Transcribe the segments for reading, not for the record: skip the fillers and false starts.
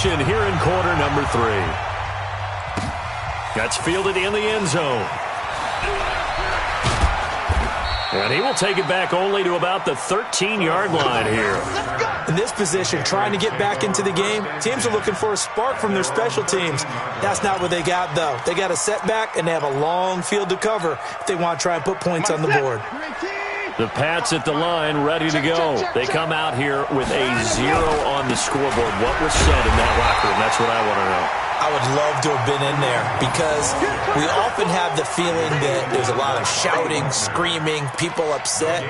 possession here in quarter number 3. That's fielded in the end zone. And he will take it back only to about the 13-yard line here. In this position, trying to get back into the game, teams are looking for a spark from their special teams. That's not what they got, though. They got a setback, and they have a long field to cover if they want to try and put points on the board. The Pats at the line, ready to go. They come out here with a 0 on the scoreboard. What was said in that locker room? That's what I want to know. I would love to have been in there because we often have the feeling that there's a lot of shouting, screaming, people upset.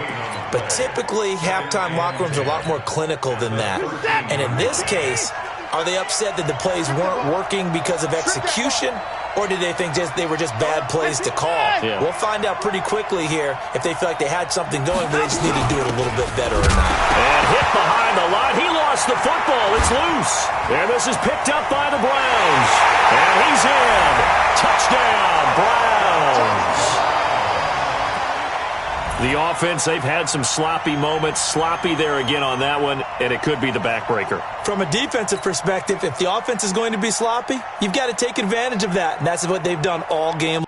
But typically, halftime locker rooms are a lot more clinical than that. And in this case, are they upset that the plays weren't working because of execution? Or did they think they were just bad plays to call? Yeah. We'll find out pretty quickly here if they feel like they had something going, but they just need to do it a little bit better or not. And hit behind the line. He lost the football. It's loose. And this is picked up by the Browns. And he's in. Touchdown, Browns. The offense, they've had some sloppy moments. Sloppy there again on that one, and it could be the backbreaker. From a defensive perspective, if the offense is going to be sloppy, you've got to take advantage of that, and that's what they've done all game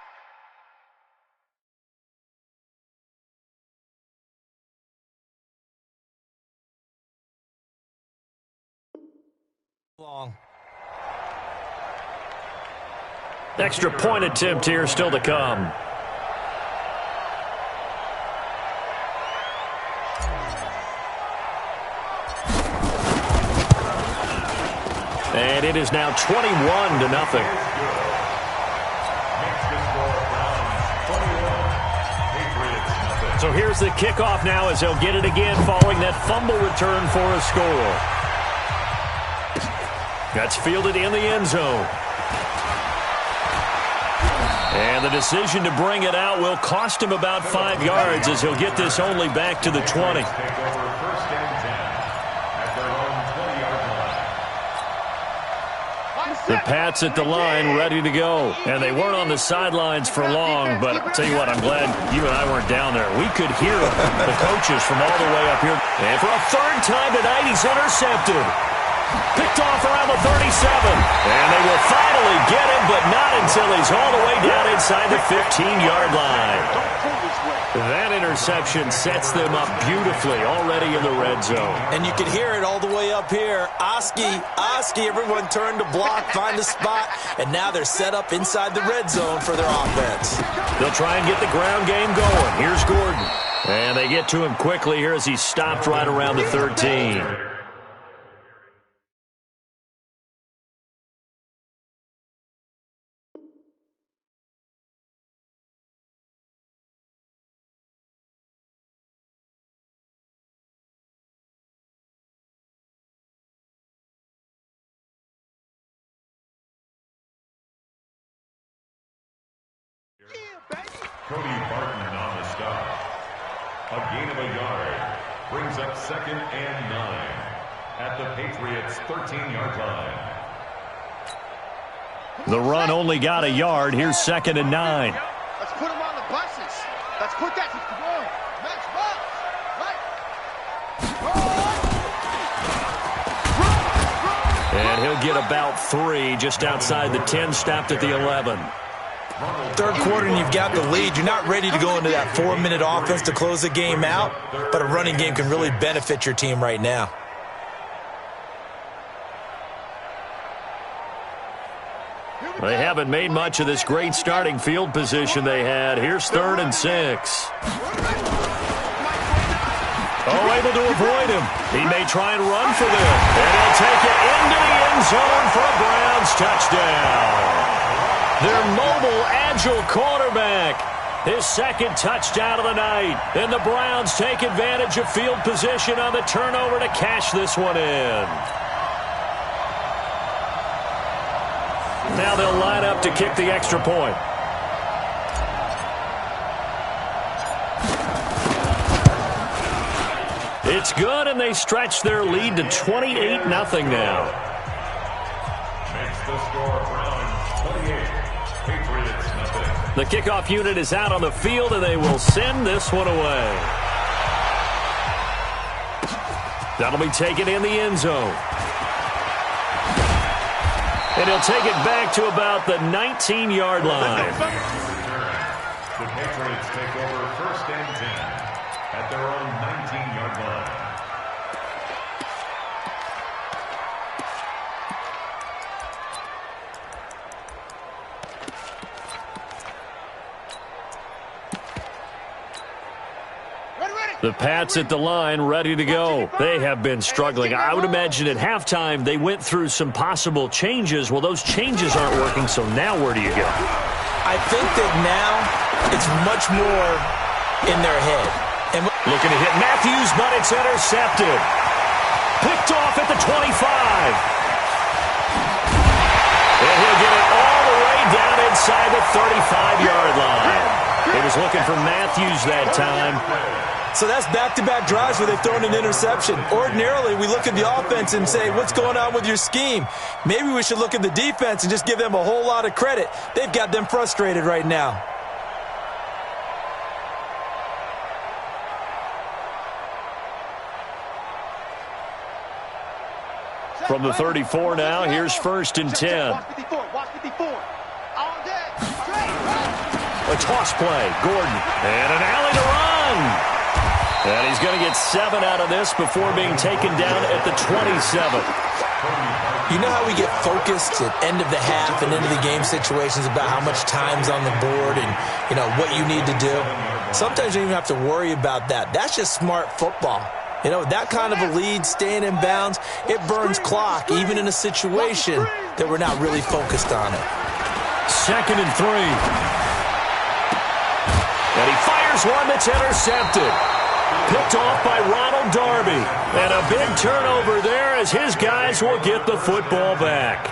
long. Extra point attempt here still to come. And it is now 21-0. So here's the kickoff now as he'll get it again following that fumble return for a score. That's fielded in the end zone. And the decision to bring it out will cost him about 5 yards as he'll get this only back to the 20. The Pats at the line, ready to go. And they weren't on the sidelines for long, but I'll tell you what, I'm glad you and I weren't down there. We could hear the coaches from all the way up here. And for a third time tonight, he's intercepted. Picked off around the 37. And they will finally get him, but not until he's all the way down inside the 15-yard line. That interception sets them up beautifully already in the red zone. And you can hear it all the way up here. Oski, everyone turned to block, find a spot, and now they're set up inside the red zone for their offense. They'll try and get the ground game going. Here's Gordon. And they get to him quickly here as he's stopped right around the 13. Cody Barton on the stop. A gain of a yard brings up 2nd and 9 at the Patriots' 13-yard line. The run only got a yard. Here's 2nd and 9. Let's put him on the buses. Let's put that. And he'll get about 3 just outside the 10, stopped at the 11. Third quarter and you've got the lead. You're not ready to go into that 4-minute offense to close the game out, but a running game can really benefit your team right now. They haven't made much of this great starting field position they had. Here's 3rd and 6. Oh, able to avoid him. He may try and run for this. And he'll take it into the end zone for a Browns touchdown. Their mobile, agile quarterback. His 2nd touchdown of the night. And the Browns take advantage of field position on the turnover to cash this one in. Now they'll line up to kick the extra point. It's good, and they stretch their lead to 28-0 now. Makes the score Browns 28. Patriots nothing. The kickoff unit is out on the field, and they will send this one away. That'll be taken in the end zone. And he'll take it back to about the 19-yard line. The Patriots take over 1st and 10 at their own 19-yard line. The Pats at the line, ready to go. They have been struggling. I would imagine at halftime they went through some possible changes. Well, those changes aren't working, so now where do you go? I think that now it's much more in their head. And looking to hit Matthews, but it's intercepted. Picked off at the 25. And he'll get it all the way down inside the 35-yard line. He was looking for Matthews that time. So that's back-to-back drives where they've thrown an interception. Ordinarily, we look at the offense and say, what's going on with your scheme? Maybe we should look at the defense and just give them a whole lot of credit. They've got them frustrated right now. From the 34 now, here's 1st and 10. A toss play, Gordon, and an alley to run. And he's going to get 7 out of this before being taken down at the 27. You know how we get focused at end of the half and into the game situations about how much time's on the board and, you know, what you need to do? Sometimes you don't even have to worry about that. That's just smart football. You know, that kind of a lead, staying in bounds, it burns clock, even in a situation that we're not really focused on it. 2nd and 3. And he fires one that's intercepted. Picked off by Ronald Darby. And a big turnover there as his guys will get the football back.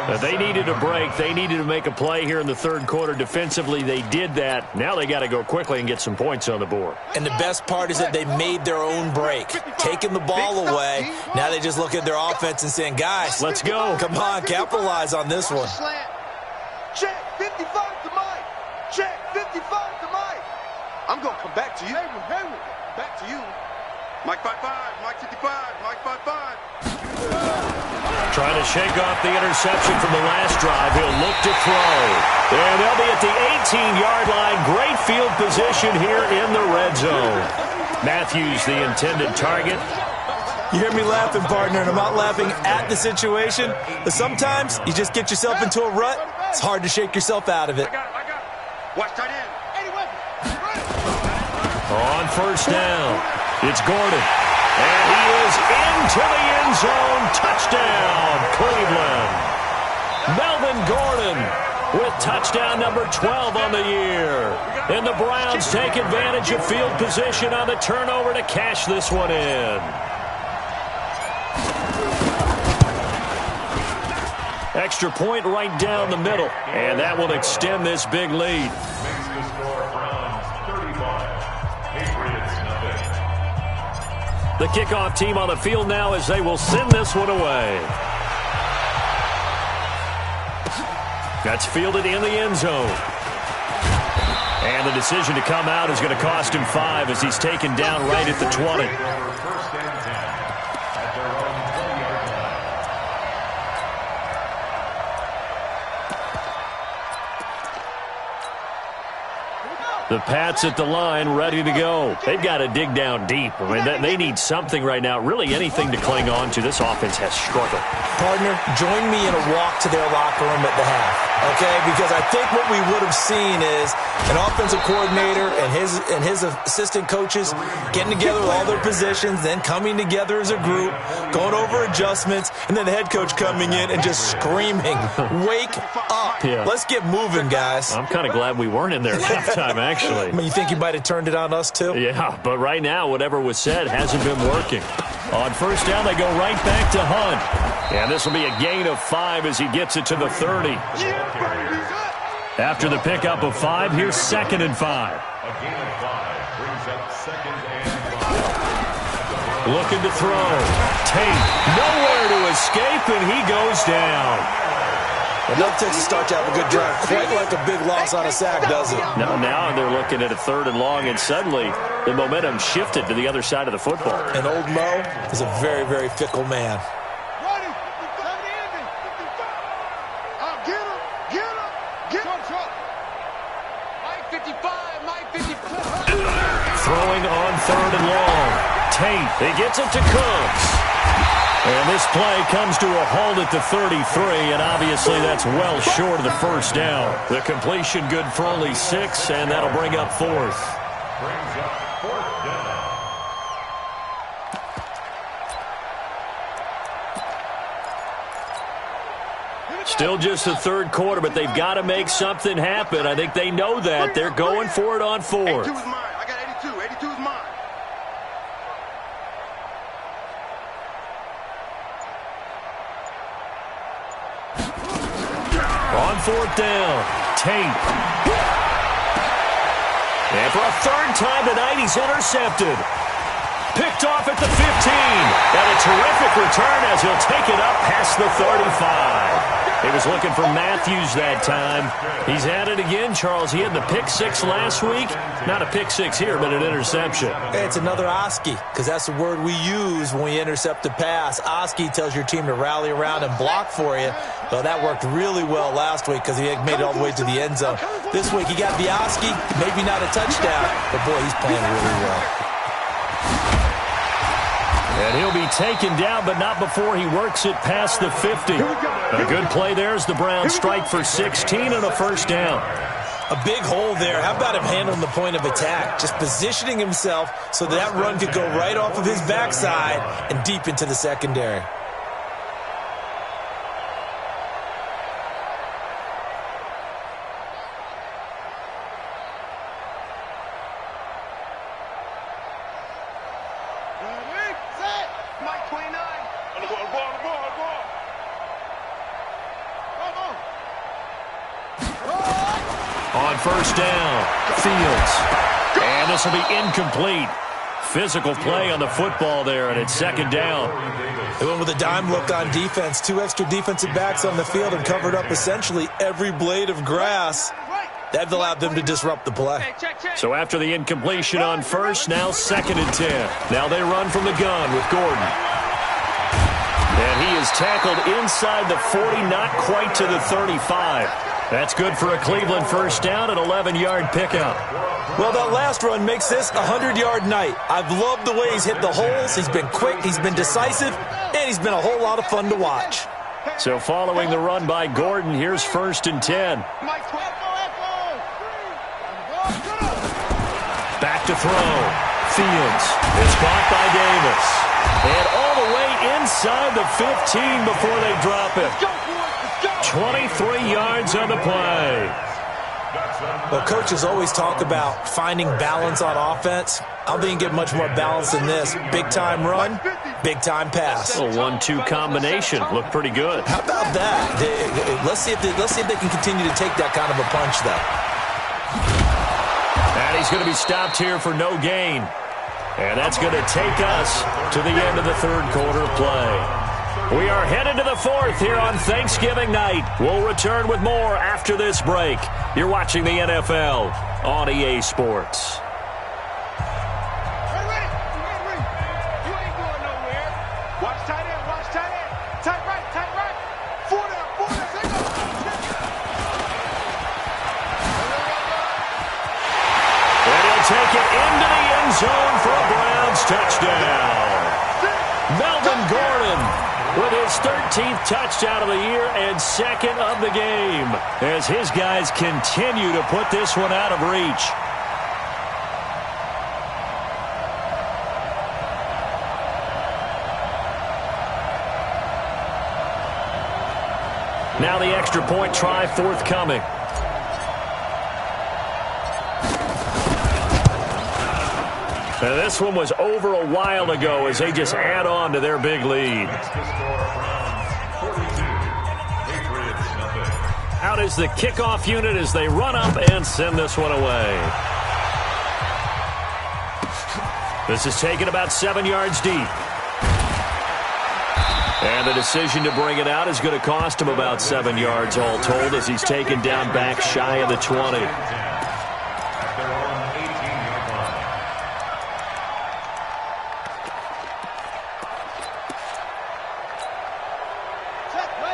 But they needed a break. They needed to make a play here in the 3rd quarter. Defensively, they did that. Now they got to go quickly and get some points on the board. And the best part is that they made their own break. Taking the ball away. Now they just look at their offense and saying, guys, let's go. Come on, capitalize on this one. Check 55 to Mike. Check 55 to Mike. I'm going to come back to you. Back to you. Mike 55, Mike 55, Mike 55. Trying to shake off the interception from the last drive. He'll look to throw. And they'll be at the 18-yard line. Great field position here in the red zone. Matthews, the intended target. You hear me laughing, partner, and I'm not laughing at the situation. But sometimes you just get yourself into a rut. It's hard to shake yourself out of it. I got it. Watch tight end. On 1st down, it's Gordon. And he is into the end zone. Touchdown, Cleveland. Melvin Gordon with touchdown number 12 on the year. And the Browns take advantage of field position on the turnover to cash this one in. Extra point right down the middle. And that will extend this big lead. Makes the score Browns 35. Patriots nothing. The kickoff team on the field now as they will send this one away. That's fielded in the end zone. And the decision to come out is going to cost him 5 as he's taken down right at the 20. 1st and 10 at their own 20-yard line. The Pats at the line, ready to go. They've got to dig down deep. I mean, they need something right now, really anything to cling on to. This offense has struggled. Partner, join me in a walk to their locker room at the half, okay? Because I think what we would have seen is an offensive coordinator and his assistant coaches getting together with all their positions, then coming together as a group, going over adjustments, and then the head coach coming in and just screaming, wake up. Yeah. Let's get moving, guys. I'm kind of glad we weren't in there at halftime, actually. I mean, you think you might have turned it on us, too? Yeah, but right now, whatever was said hasn't been working. On 1st down, they go right back to Hunt. And this will be a gain of 5 as he gets it to the 30. After the pickup of 5, here's 2nd and 5. A gain of 5 brings up 2nd and 5. Looking to throw. Tate, nowhere to escape, and he goes down. Enough takes to start to have a good drive. Quite like a big loss on a sack, does it? Now they're looking at a 3rd and long, and suddenly the momentum shifted to the other side of the football. And old Mo is a very, very fickle man. Throwing on 3rd and long. Tate, he gets it to Cooks. And this play comes to a halt at the 33, and obviously that's well short of the first down. The completion good for only 6, and that'll bring up 4th. Brings up 4th down. Still just the 3rd quarter, but they've got to make something happen. I think they know that. They're going for it on 4th. 82 is mine. I got 82. 82 is mine. On 4th down, Tate. And for a 3rd time tonight, he's intercepted. Picked off at the 15. And a terrific return as he'll take it up past the 35. He was looking for Matthews that time. He's at it again, Charles. He had the pick 6 last week. Not a pick 6 here, but an interception. It's another Oski, because that's the word we use when we intercept a pass. Oski tells your team to rally around and block for you. Well, that worked really well last week because he made it all the way to the end zone. This week, he got the Oski, maybe not a touchdown, but boy, he's playing really well. And he'll be taken down, but not before he works it past the 50. A good play there as the Browns strike for 16 and a 1st down. A big hole there. How about him handling the point of attack? Just positioning himself so that run could go right off of his backside and deep into the secondary. On 1st down, Fields. And this will be incomplete. Physical play on the football there, and it's 2nd down. They went with a dime look on defense. 2 extra defensive backs on the field and covered up essentially every blade of grass. That allowed them to disrupt the play. So after the incompletion on 1st, now 2nd and 10. Now they run from the gun with Gordon. And he is tackled inside the 40, not quite to the 35. That's good for a Cleveland 1st down, an 11-yard pickup. Well, that last run makes this a 100-yard night. I've loved the way he's hit the holes. He's been quick, he's been decisive, and he's been a whole lot of fun to watch. So following the run by Gordon, here's 1st and 10. Back to throw. Fields. It's caught by Davis. And all the way inside the 15 before they drop it. 23 yards on the play. Well, coaches always talk about finding balance on offense. I don't think you can get much more balance than this. Big-time run, big-time pass. A 1-2 combination. Looked pretty good. How about that? Let's see if they can continue to take that kind of a punch, though. And he's going to be stopped here for no gain. And that's going to take us to the end of the 3rd quarter of play. We are headed to the 4th here on Thanksgiving night. We'll return with more after this break. You're watching the NFL on EA Sports. You ain't going nowhere. Watch tight end, watch tight end. Tight right, tight right. 4 down, 4 down. Take off. And he'll take it into the end zone for a Browns touchdown. Melvin Gordon with his 13th touchdown of the year and 2nd of the game as his guys continue to put this one out of reach. Now the extra point try forthcoming. Now this one was over a while ago as they just add on to their big lead. Out is the kickoff unit as they run up and send this one away. This is taken about 7 yards deep. And the decision to bring it out is going to cost him about 7 yards all told as he's taken down back shy of the 20.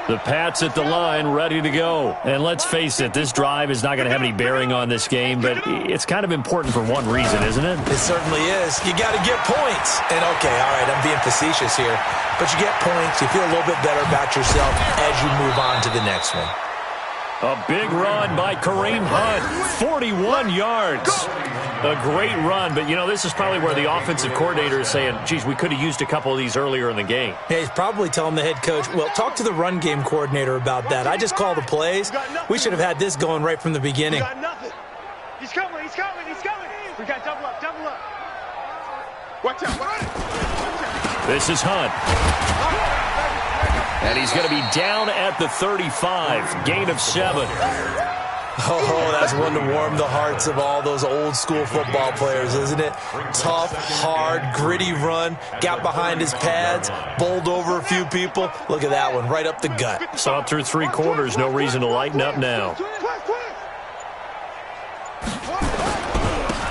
The Pats at the line, ready to go. And let's face it, this drive is not going to have any bearing on this game, but it's kind of important for one reason, isn't it? It certainly is. You got to get points. And, okay, all right, I'm being facetious here. But you get points, you feel a little bit better about yourself as you move on to the next one. A big run by Kareem Hunt, 41 yards. A great run, but, you know, this is probably where the offensive coordinator is saying, geez, we could have used a couple of these earlier in the game. Yeah, he's probably telling the head coach, well, talk to the run game coordinator about that. I just call the plays. We should have had this going right from the beginning. We got nothing. He's coming, he's coming, he's coming. We got double up, double up. Watch out, watch out. This is Hunt. And he's going to be down at the 35, gain of 7. Oh, that's one to warm the hearts of all those old school football players, isn't it? Tough, hard, gritty run, got behind his pads, bowled over a few people. Look at that one, right up the gut. Saw it through 3 quarters, no reason to lighten up now.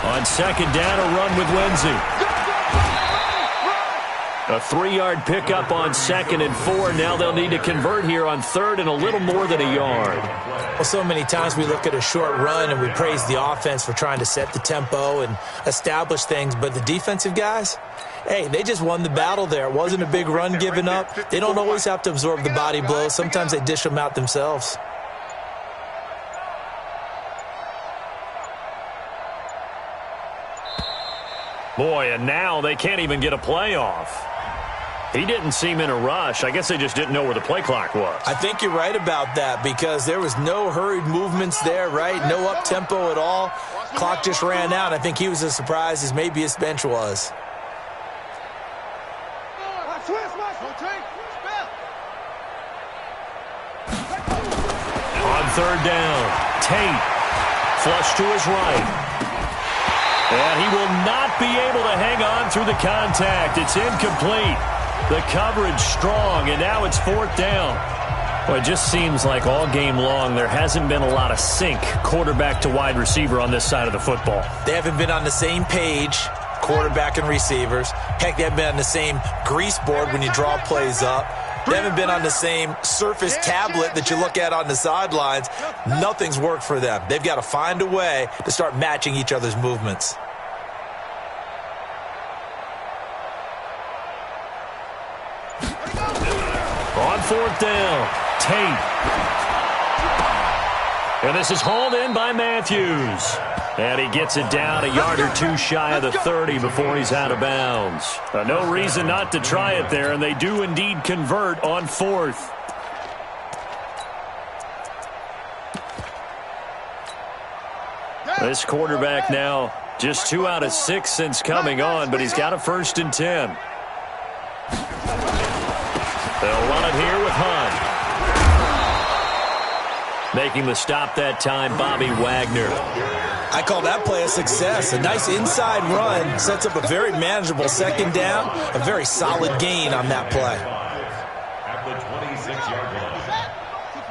On second down, a run with Lindsey. A 3-yard pickup on 2nd and 4. Now they'll need to convert here on 3rd and a little more than a yard. Well, so many times we look at a short run and we praise the offense for trying to set the tempo and establish things, but the defensive guys, hey, they just won the battle there. It wasn't a big run given up. They don't always have to absorb the body blows. Sometimes they dish them out themselves. Boy, and now they can't even get a play off. He didn't seem in a rush. I guess they just didn't know where the play clock was. I think you're right about that because there was no hurried movements there, right? No up-tempo at all. Clock just ran out. I think he was as surprised as maybe his bench was. On 3rd down, Tate. Flush to his right. And he will not be able to hang on through the contact. It's incomplete. The coverage strong, and now it's 4th down. Well, it just seems like all game long there hasn't been a lot of sync quarterback to wide receiver on this side of the football. They haven't been on the same page, quarterback and receivers. Heck, they haven't been on the same grease board when you draw plays up. They haven't been on the same surface tablet that you look at on the sidelines. Nothing's worked for them. They've got to find a way to start matching each other's movements. On 4th down, Tate. And this is hauled in by Matthews. And he gets it down a yard or 2 shy of the 30 before he's out of bounds. No reason not to try it there, and they do indeed convert on 4th. This quarterback now just 2 out of 6 since coming on, but he's got a 1st and 10. They'll run it here with Hunt. Making the stop that time, Bobby Wagner. I call that play a success. A nice inside run sets up a very manageable 2nd down. A very solid gain on that play. At the 26-yard line.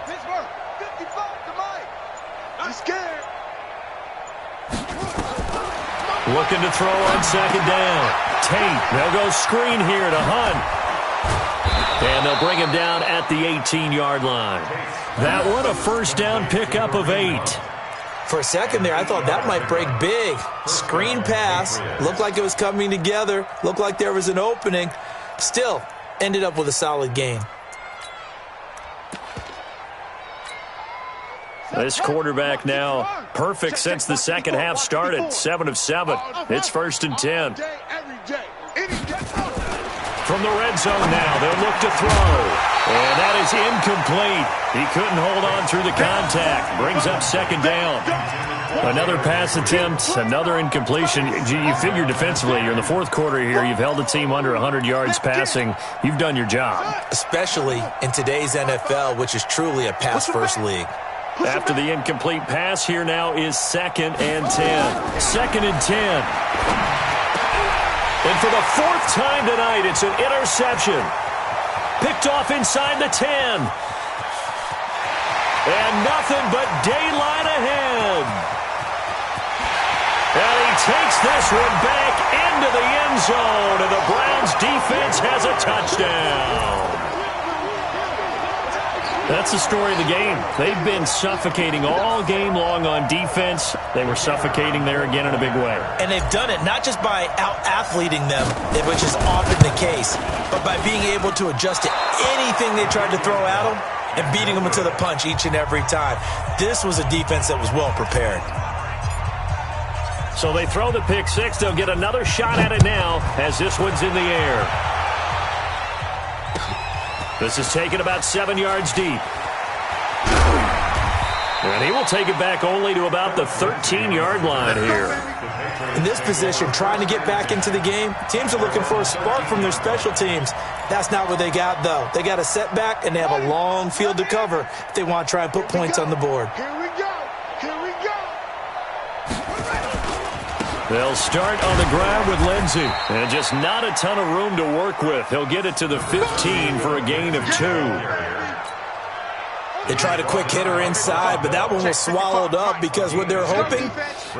Pittsburgh, 55 to Mike. I'm scared. Looking to throw on 2nd down. Tate. They'll go screen here to Hunt. And they'll bring him down at the 18-yard line. That one a 1st down pickup of 8. For a second there, I thought that might break big. Screen pass. Looked like it was coming together. Looked like there was an opening. Still, ended up with a solid gain. This quarterback now perfect since the second half started. 7 of 7. It's 1st and 10. From the red zone now, they'll look to throw. And that is incomplete. He couldn't hold on through the contact. Brings up 2nd down. Another pass attempt, another incompletion. You figure defensively, you're in the 4th quarter here. You've held the team under 100 yards passing. You've done your job. Especially in today's NFL, which is truly a pass-first league. After the incomplete pass, here now is 2nd and 10. 2nd and 10. And for the 4th time tonight, it's an interception. Picked off inside the 10. And nothing but daylight ahead. And he takes this one back into the end zone, and the Browns defense has a touchdown. That's the story of the game. They've been suffocating all game long on defense. They were suffocating there again in a big way. And they've done it not just by out-athleting them, which is often the case, but by being able to adjust to anything they tried to throw at them and beating them into the punch each and every time. This was a defense that was well prepared. So they throw the pick six. They'll get another shot at it now as this one's in the air. This is taken about 7 yards deep. And he will take it back only to about the 13-yard line here. In this position, trying to get back into the game, teams are looking for a spark from their special teams. That's not what they got, though. They got a setback, and they have a long field to cover if they want to try and put points on the board. Here we go. Here we go. They'll start on the ground with Lindsey. And just not a ton of room to work with. He'll get it to the 15 for a gain of 2. They tried a quick hitter inside, but that one was swallowed up because what they're hoping,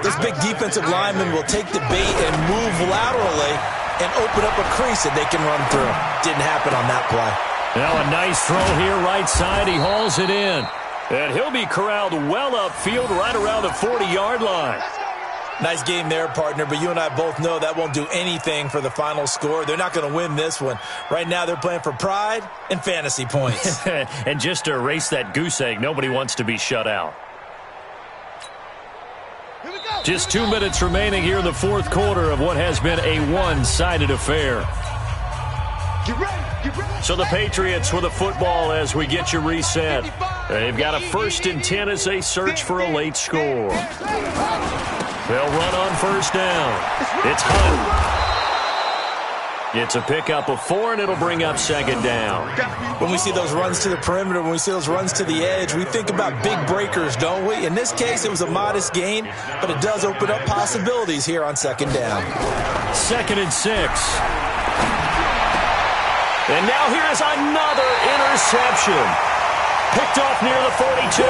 this big defensive lineman will take the bait and move laterally and open up a crease that they can run through. Didn't happen on that play. Now a nice throw here right side. He hauls it in. And he'll be corralled well upfield right around the 40-yard line. Nice game there, partner, but you and I both know that won't do anything for the final score. They're not going to win this one. Right now, they're playing for pride and fantasy points. And just to erase that goose egg, nobody wants to be shut out. Just 2 minutes remaining here in the fourth quarter of what has been a one-sided affair. So the Patriots with the football as we get you reset. They've got a 1st and 10 as they search for a late score. They'll run on first down. It's Hunt. It's a pickup of 4, and it'll bring up second down. When we see those runs to the perimeter, when we see those runs to the edge, we think about big breakers, don't we? In this case, it was a modest gain, but it does open up possibilities here on second down. 2nd and 6. And now here's another interception. Picked off near the 42.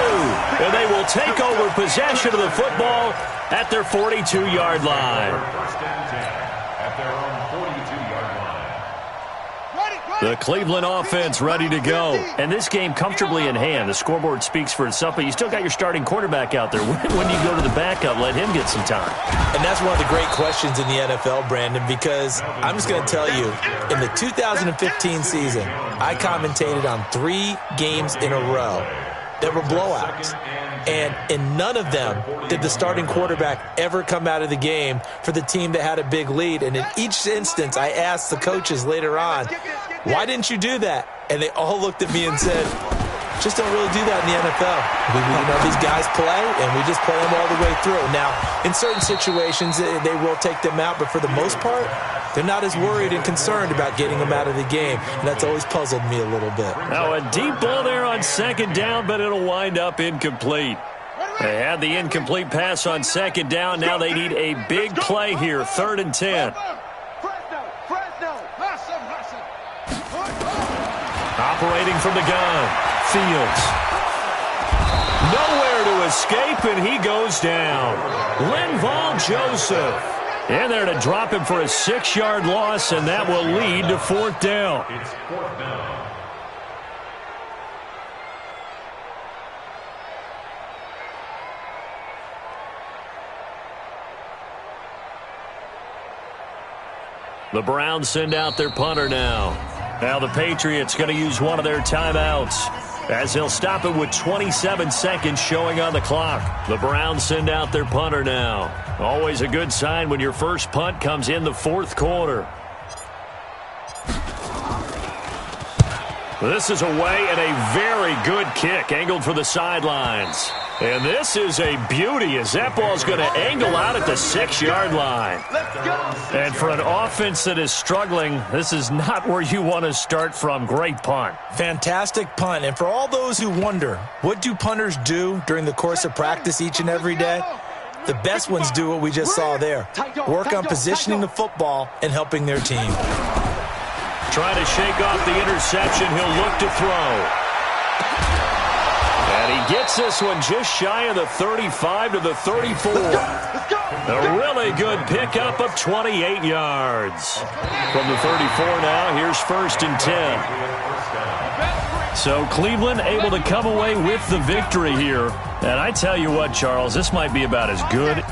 And they will take over possession of the football at their 42-yard line. At their own 42-yard line. The Cleveland offense ready to go. And this game comfortably in hand. The scoreboard speaks for itself, but you still got your starting quarterback out there. When do you go to the backup, let him get some time? And that's one of the great questions in the NFL, Brandon, because I'm just going to tell you, in the 2015 season, I commentated on 3 games in a row that were blowouts. And in none of them did the starting quarterback ever come out of the game for the team that had a big lead. And in each instance, I asked the coaches later on, why didn't you do that? And they all looked at me and said, just don't really do that in the NFL. These guys play, and we just play them all the way through. Now, in certain situations, they will take them out, but for the most part, they're not as worried and concerned about getting them out of the game, and that's always puzzled me a little bit. Now, a deep ball there on second down, but it'll wind up incomplete. They had the incomplete pass on second down. Now they need a big play here, 3rd and 10. Operating from the gun, Fields. Nowhere to escape, and he goes down. Linval Joseph in there to drop him for a 6-yard loss, and that will lead to 4th down. It's 4th down. The Browns send out their punter now. Now the Patriots going to use one of their timeouts as they'll stop it with 27 seconds showing on the clock. The Browns send out their punter now. Always a good sign when your first punt comes in the fourth quarter. This is away and a very good kick angled for the sidelines. And this is a beauty as that ball's going to angle out at the 6-yard line. And for an offense that is struggling, this is not where you want to start from. Great punt. Fantastic punt. And for all those who wonder, what do punters do during the course of practice each and every day? The best ones do what we just saw there. Work on positioning the football and helping their team. Trying to shake off the interception. He'll look to throw. And he gets this one just shy of the 35 to the 34. A really good pickup of 28 yards. From the 34 now, here's 1st and 10. So Cleveland able to come away with the victory here. And I tell you what, Charles, this might be about as good.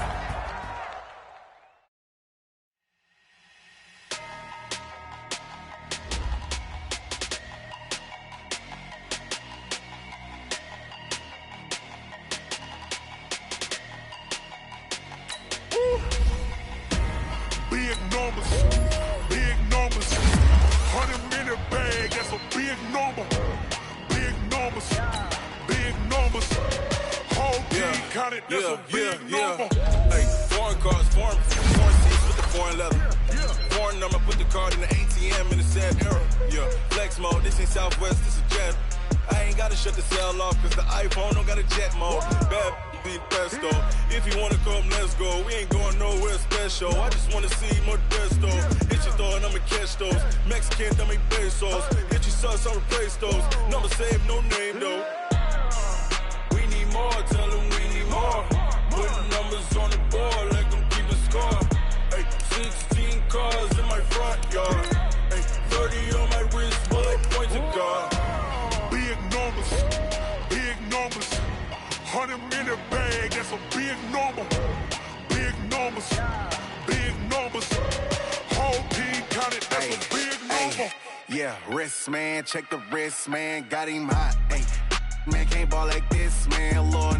Check the wrist, man, got him hot. Ay, man, can't ball like this, man. Lord,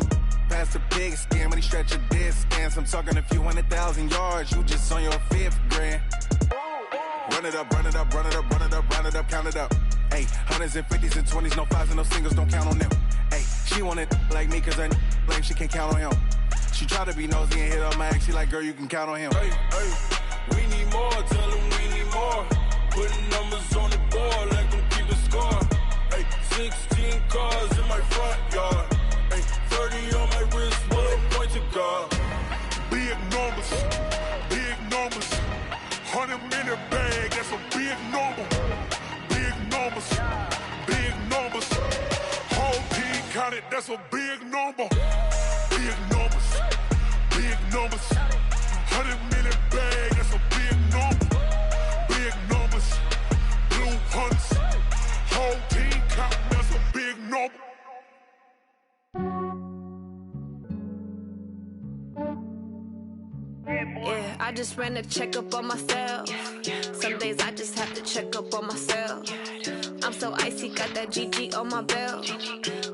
pass the pig skin when he stretch a distance. I'm talking a few 100,000 yards. You just on your 5th grand. Run it up, run it up, run it up, run it up, run it up, count it up. Ay, hundreds and 50s and 20s, no 5s and no singles, don't count on them. Ay, she want it like me, cause her blame, she can't count on him. She try to be nosy and hit up my ex, she like, girl, you can count on him. Hey, hey, we need more, tell them we need more. Putting numbers on the board like I'm keeping score. Hey, 16 cars in my front yard. Hey, 30 on my wrist, bullet point to God. Big numbers, 100 minute bag, that's a big number. Big numbers, whole team counted, that's a big number. Big numbers, 100 minute bag, that's a big number. Big numbers, blue hunts, whole team counting, that's a big number. Yeah, I just ran a checkup on myself. Some days I just have to check up on myself. I'm so icy, got that GG on my belt.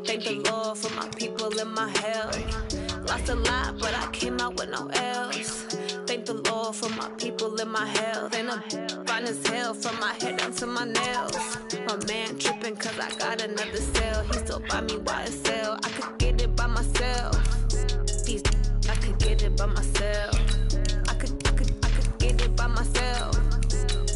Thank the Lord for my people in my health. Lost a lot, but I came out with no L's. Thank the Lord for my people in my health. And I'm fine as hell from my head down to my nails. My man tripping cause I got another cell. He still buy me YSL. I could get it by myself. These I could get it by myself. I could get it by myself.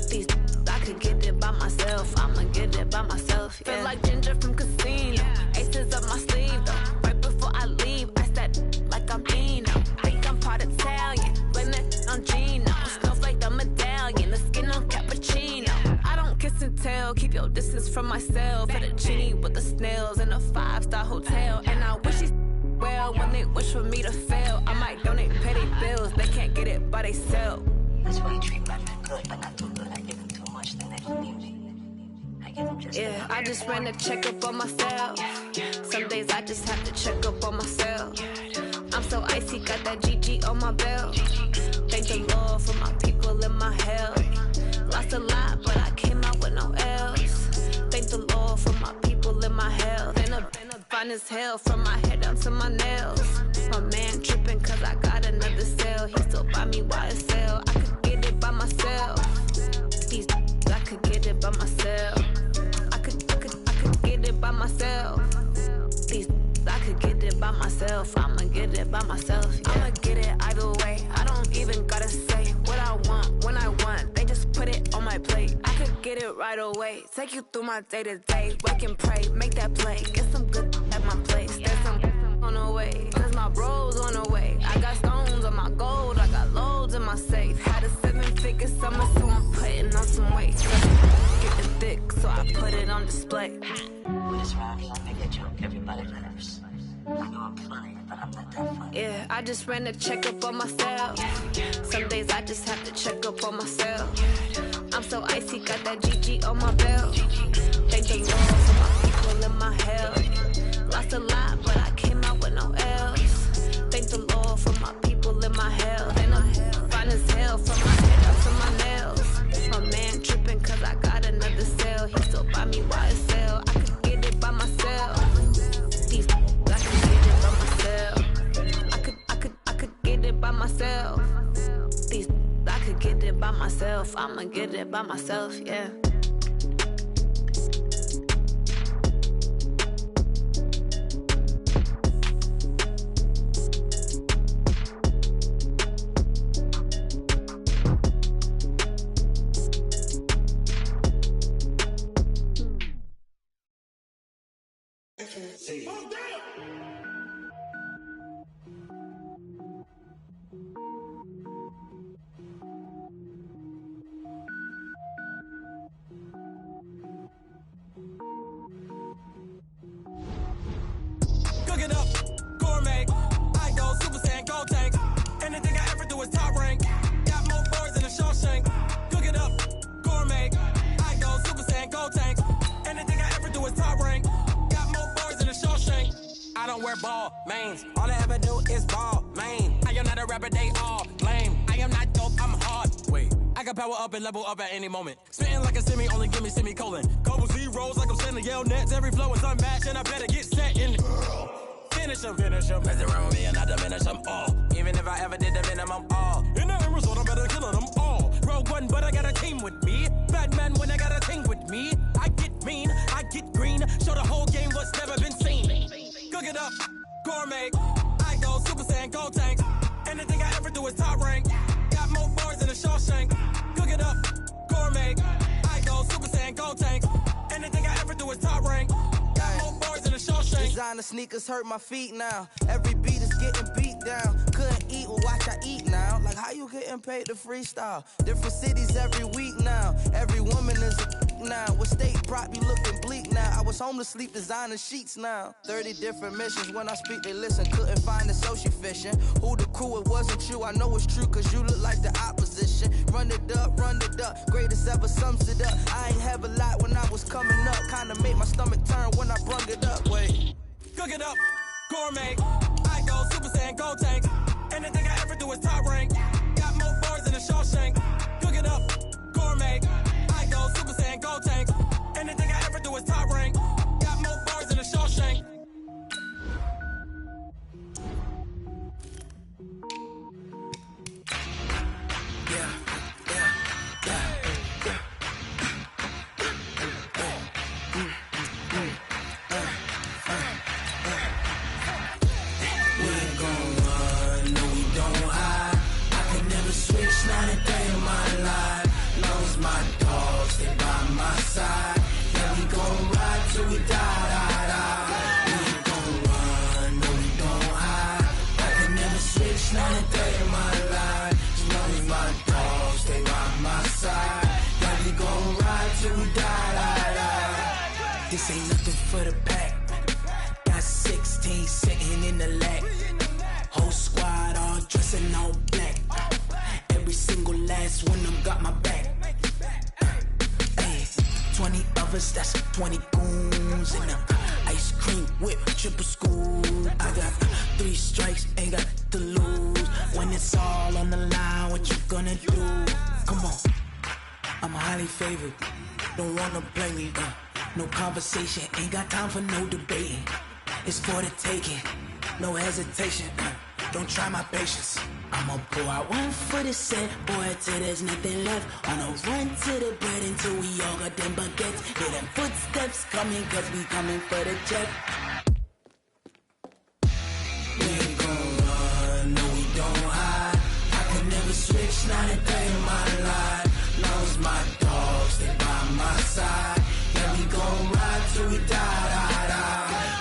These I could get it by myself. I'ma get it by myself. Yeah. Feel like Ginger from Casino. Aces up my sleeve though. Right before I leave, I said like I'm Dino. Think I'm part Italian. Blame it on Gino. Snowflake the medallion. The skin on cappuccino. I don't kiss and tell. Keep your distance from myself. Fettuccine with the snails in a 5-star hotel. And I wish he's well when they wish for me to fail. I might donate, pay their bills. They can't get it by they sell. That's why you treat my men good, but not too good. I give them too much, then they don't need me. I give them just yeah, I just ran a checkup on myself. Some days I just have to check up on myself. I'm so icy, got that GG on my belt. Thank the Lord for my people in my health. Lost a lot, but I came out with no L's. Thank the Lord for my people in my health. And I'm fine as hell from my head down to my nails. My man tripping cause I got another cell. He still buy me YSL. I could get it by myself. These I could get it by myself. I could get it by myself. These I could get it by myself. I'ma get it by myself. Yeah. I'ma get it either way. I don't even gotta say what I want when I want. They just put it on my plate. I could get it right away. Take you through my day to day. Wake and pray, make that play. Get some good at my place. There's some on the way. Cause my bros on the way. I got stones on my gold. I got loads in my safe. Had a 7-figure summer, so I'm putting on some weight. Getting thick, so I put it on display. With this round, you make a joke, everybody laughs. I know I'm funny, but I'm not that funny. Yeah, I just ran a checkup on myself. Some days I just have to check up on myself. I'm so icy, got that GG on my belt. Thank the Lord for my people my hell. Lost a lot, but I came out with no L's. Thank the Lord for my people in my hell. And I'm fine as hell from my head up to my nails. My man tripping cause I got another cell. He still buy me YSL. I could get it by myself. These I could get it by myself. I could get it by myself. These I could get it by myself. I'ma get it by myself, yeah. Cook it up, gourmet. I go Super Saiyan, go tank. Anything I ever do is top rank. Got more bars than a Shawshank. Cook it up, gourmet. I go Super Saiyan, go tank. Anything I ever do is top rank. Got more bars than a Shawshank. I don't wear ball mains. All I ever do is ball main. I am not a rapper, they all lame. I am not dope, I'm hard. Wait, I can power up and level up at any moment. Spitting like a semi, only give me semicolon. Couple zeros like I'm sending Yale Nets. Every flow is unmatched and I better get set in. Finish them. Mess around with me and I diminish them all. Even if I ever did the minimum all. In the end result, I'm better killing them all. Rogue One, but I got a team with me. Batman when I got a team with me. I get mean, I get green. Show the whole game what's never been seen. Cook it up, gourmet. I go Super Saiyan, go tank. Anything I ever do is top rank. Got more bars than a Shawshank. Cook it up, gourmet. I go Super Saiyan, go tank. Anything I ever do is top rank. Got more bars than a Shawshank. Designer sneakers hurt my feet now. Every beat is getting beat down. Couldn't eat, well watch I eat now. Like how you getting paid to freestyle? Different cities every week now. Every woman is a now. With state prop, you looking bleak now. I was home to sleep designing sheets now. 30 different missions. When I speak, they listen. Couldn't find the social fishing. Who the crew, it wasn't you. I know it's true, cause you look like the opposition. Run it up. Greatest ever sums it up. I ain't have a lot when I was coming up. Kinda made my stomach turn when I brung it up. Wait. Cook it up, gourmet. I go Super Saiyan, go tank. Anything I ever do is top rank. Got more bars than a Shawshank. Cook it up, gourmet. I go Super Saiyan, go tank. Anything I ever do is top rank. Got more bars than a Shawshank. Not a day in my life. Long as my dogs, they by my side. Yeah, we gon' ride till we die. We ain't gon' run, no, we don't hide. I can never switch, not a day in my life. As long as my dogs, they by my side. Yeah, we gon' ride till we die. This ain't nothing for the pack. Got 16 sitting in the lag. Whole squad all dressing all black. Every single last one of them got my back. 20 of us, that's 20 goons. And ice cream whip, triple school. I got 3 strikes, ain't got to lose. When it's all on the line, what you gonna do? Come on, I'm highly favored. Don't wanna play me, no conversation. Ain't got time for no debating. It's for the taking, no hesitation. Don't try my patience. I'ma pour out one for the set, boy, till there's nothing left. On a run to the bread until we all got them baguettes. Hear them footsteps coming, cause we coming for the jet. We ain't gon' run, no, we don't hide. I can never switch, not a day in my life. Long as my dogs, they by my side. Yeah, we gon' ride till we die.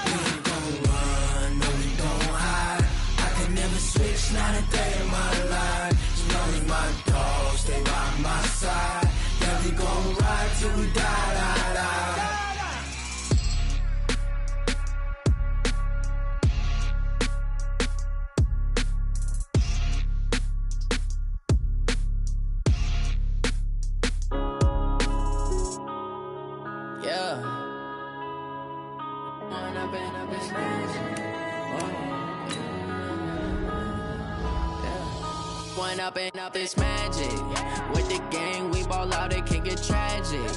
We ain't gon' run, no, we don't hide. I can never switch, not a day in my life. As long as my dogs, they by my side. Yeah, we gon' ride till we die. one up and up, it's magic. With the gang, we ball out, it can get tragic.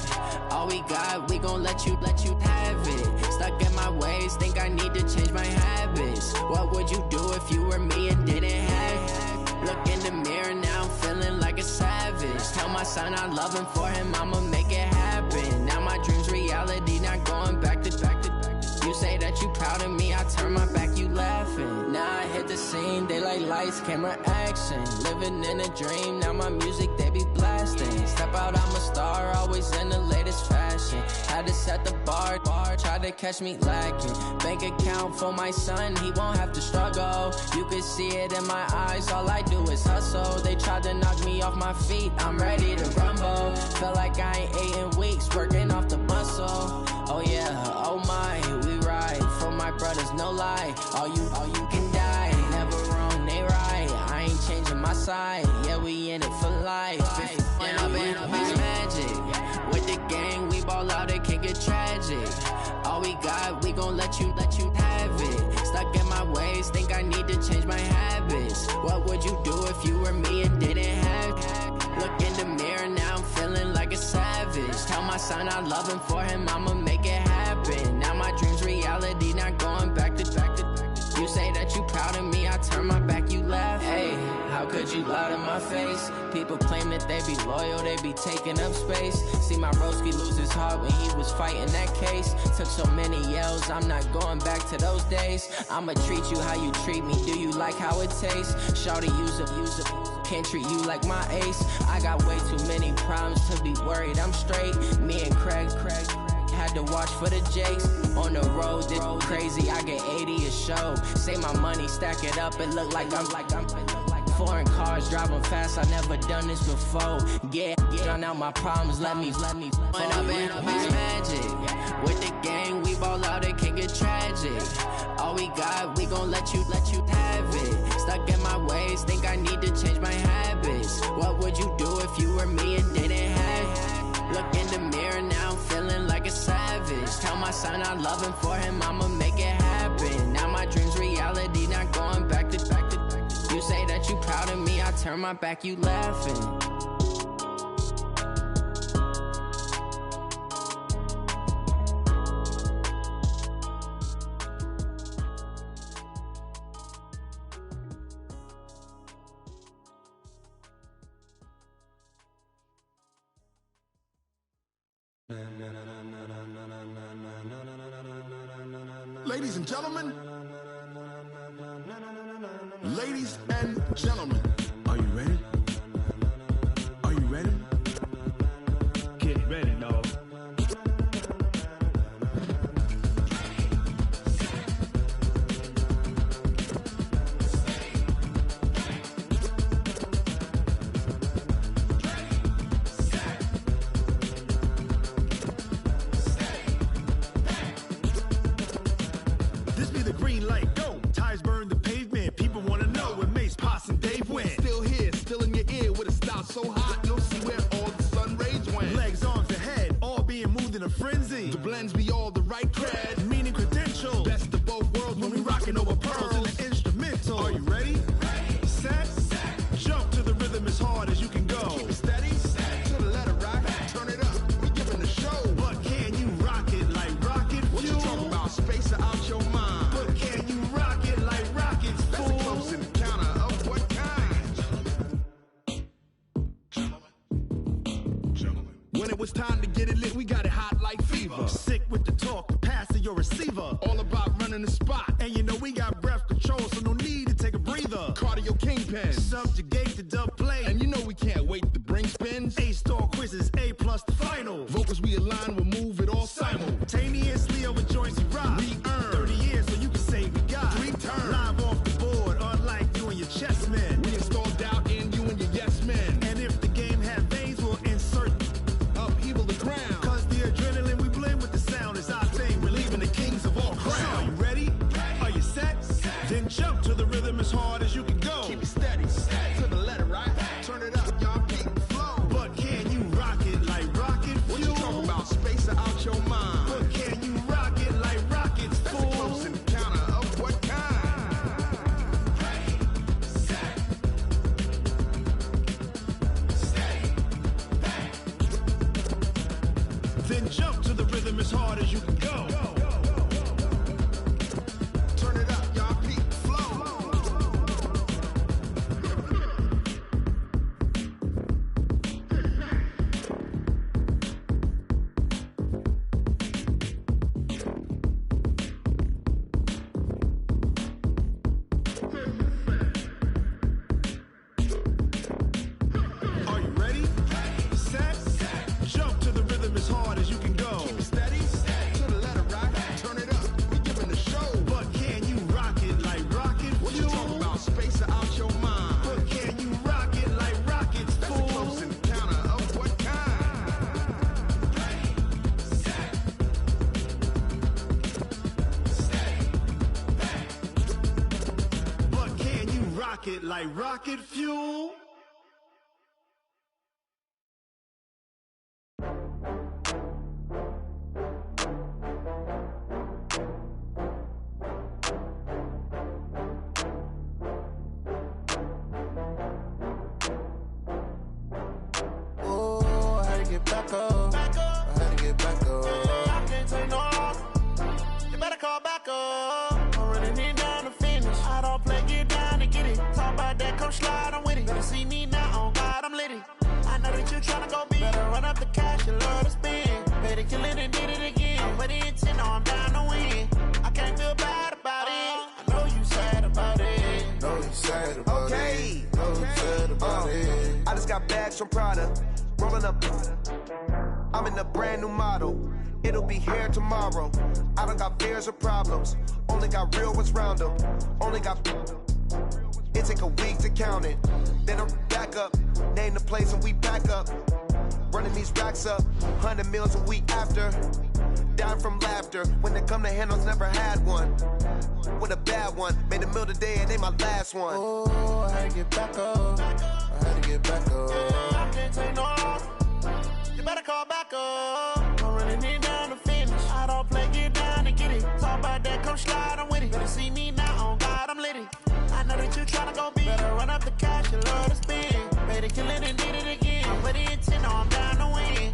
All we got, we gon' let you have it. Stuck in my ways, think I need to change my habits. What would you do if you were me and didn't have it? Look in the mirror, now I'm feeling like a savage. Tell my son I love him, for him I'ma make it happen. Now my dream's reality, not going back to. You say that you proud of me, I turn my back, you laughing. Now I hit the scene, they like lights, camera, action. Living in a dream, now my music, they be blasting. Step out, I'm a star, always in the latest fashion. Had to set the bar, try to catch me lacking. Bank account for my son, he won't have to struggle. You can see it in my eyes, all I do is hustle. They tried to knock me off my feet, I'm ready to rumble. Feel like I ain't ate in weeks, working off the muscle. Oh yeah, oh my, we ride for my brothers, no lie. All you can die, never wrong, they right. I ain't changing my side, yeah, we in it for life. And up and up, it's magic. With the gang, we ball out, it can get tragic. All we got, we gon' let you have it. Stuck in my ways, think I need to change my habits. What would you do if you were me and didn't have it? Look in the mirror, now I'm feeling like a savage. Tell my son I love him, for him I'ma make it happen. Now my dream's reality, not going back to. You say that you proud of me, I turn my back, you laugh. Hey, how could you lie to my face? People claim that they be loyal, they be taking up space. See my broski lose his heart when he was fighting that case. Took so many yells, I'm not going back to those days. I'ma treat you how you treat me, do you like how it tastes? Shawty, use up, can't treat you like my ace. I got way too many problems to be worried, I'm straight. Me and Craig had to watch for the Jakes. On the road, this crazy, I get 80 a show. Say my money, stack it up, it look like I'm foreign cars, driving fast, I never done this before. Yeah, drown out my problems, let me One up and up, it's magic. With the gang, we ball out, it can get tragic. All we got, we gon' let you have it. Stuck in my ways, think I need to change my habits. What would you do if you were me and didn't have it? Look in the mirror, now I'm feeling like a savage. Tell my son I love him, for him I'ma make it happen. Now my dream's reality, not going back to. You say that you proud of me, I turn my back, you laughing. Ladies and gentlemen, ladies and gentlemen, are you ready? Are you ready? Get ready, dog. This be the green light, go. Tires burn the pavement. People wanna know when Mace, Pops, and Dave went. Still here, still in your ear with a style so hot, you'll see where all the sun rays went. Legs, arms, ahead, all being moved in a frenzy. The blends be all the right cred, meaning credentials. Best of both worlds when we rockin' over pearls in the instrumental. Are you ready? Ready. Set. Jump to the rhythm as hard as you can go. Keep it steady. To the letter right. Turn it up. We giving the show. But can you rock it like rocket fuel? What you talking about? Space out your mind. But can you rock it like rockets, fool? That's a close encounter of what kind? Gentlemen. When it was time to get it lit, we got it hot like fever. Sick with the talk, pass to your receiver. All about running the spot. And you know we got breath control, so no need to take a breather. Cardio kingpin, subjugate the dub play. And you know we can't wait to bring spins. A-star quizzes, A+ the final. Vocals we align, we'll move it all simultaneously over joints we rock. We earn 30 years, so you can say we got 3 turns. Live off the board, unlike you and your chess men. We install doubt in you and your yes men. And if the game had veins, we'll insert upheaval the ground. Cause the adrenaline we blend with the sound is our thing. We're leaving the kings of all crowns. So are you ready? Are you set? Then jump to the rhythm as hard as you can go. Keep it steady. To the letter right. Turn it up, y'all keep the flow. But can you rock it like rocket fuel? What you talking about? Space out your mind. But can you rock it like rockets, fool? That's a close encounter of what kind? Ready, set, pocket like rocket fuel. Get back up. I had to get back up. I can't take no loss. You better call back up. I'm running it down to finish. I don't play, get down to get it. Talk about that, come slide, I'm with it. Better see me now, on God, I'm litty. I know that you tryna go big. Better run up the cash, you love to spend. Better kill it and did it again. I'm with the intent, no, I'm down to win. I can't feel bad about it. I know you sad about it. Know you sad about okay. it. Know you sad about it. I just got bags from Prada. Rolling up, I'm in a brand new model. It'll be here tomorrow. I don't got fears or problems. Only got real ones round them. Only got. It take a week to count it. Then I'm back up. Name the place and we back up. Running these racks up. 100 meals a week after. Down from laughter. When they come to handles, never had one. With a bad one. Made a meal today and they my last one. Oh, I had to get back up. I had to get back up. I can't take no loss. You better call back up. I'm running it down to finish. I don't play, get down to get it. Talk about that, come slide, I'm with it. Better see me now, on God, I'm litty. I know that you tryna go big. Better run up the cash, you love to spend. Better kill it and did it again. I'm with the intent, no, I'm down to win.